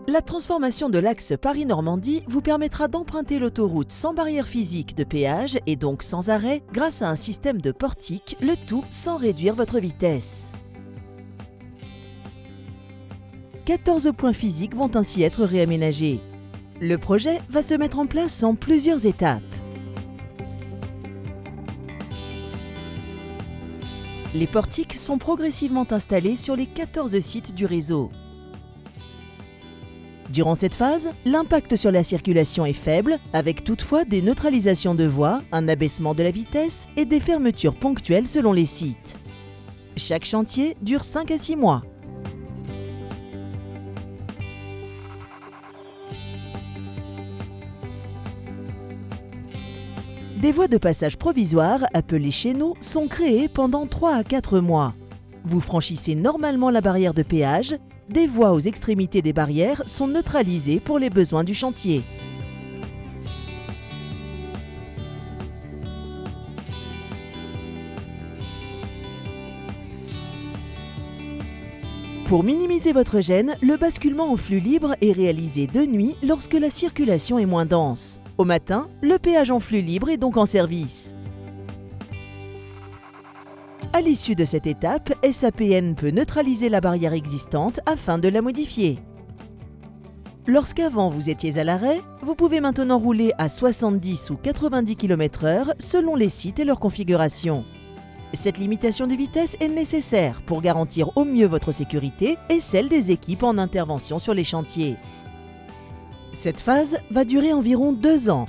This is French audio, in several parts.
La transformation de l'axe Paris-Normandie vous permettra d'emprunter l'autoroute sans barrière physique de péage et donc sans arrêt grâce à un système de portique, le tout sans réduire votre vitesse. 14 points physiques vont ainsi être réaménagés. Le projet va se mettre en place en plusieurs étapes. Les portiques sont progressivement installés sur les 14 sites du réseau. Durant cette phase, l'impact sur la circulation est faible, avec toutefois des neutralisations de voies, un abaissement de la vitesse et des fermetures ponctuelles selon les sites. Chaque chantier dure 5 à 6 mois. Des voies de passage provisoires, appelées chez nous, sont créées pendant 3 à 4 mois. Vous franchissez normalement la barrière de péage. Des voies aux extrémités des barrières sont neutralisées pour les besoins du chantier. Pour minimiser votre gêne, le basculement en flux libre est réalisé de nuit lorsque la circulation est moins dense. Au matin, le péage en flux libre est donc en service. À l'issue de cette étape, SAPN peut neutraliser la barrière existante afin de la modifier. Lorsqu'avant vous étiez à l'arrêt, vous pouvez maintenant rouler à 70 ou 90 km/h selon les sites et leur configuration. Cette limitation de vitesse est nécessaire pour garantir au mieux votre sécurité et celle des équipes en intervention sur les chantiers. Cette phase va durer environ 2 ans.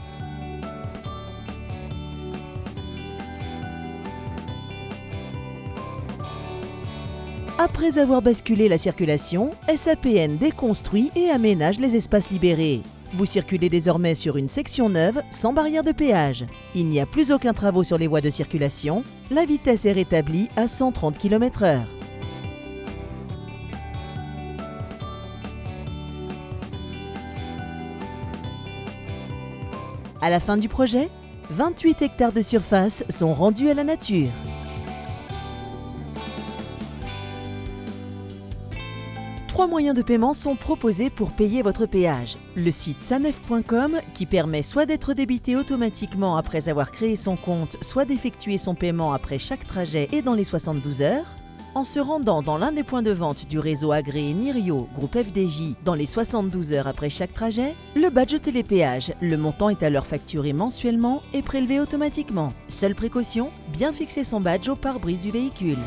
Après avoir basculé la circulation, SAPN déconstruit et aménage les espaces libérés. Vous circulez désormais sur une section neuve sans barrière de péage. Il n'y a plus aucun travaux sur les voies de circulation. La vitesse est rétablie à 130 km/h. À la fin du projet, 28 hectares de surface sont rendus à la nature. Trois moyens de paiement sont proposés pour payer votre péage. Le site sanef.com qui permet soit d'être débité automatiquement après avoir créé son compte, soit d'effectuer son paiement après chaque trajet et dans les 72 heures. En se rendant dans l'un des points de vente du réseau agréé Nirio, groupe FDJ, dans les 72 heures après chaque trajet, le badge télépéage. Le montant est alors facturé mensuellement et prélevé automatiquement. Seule précaution, bien fixer son badge au pare-brise du véhicule.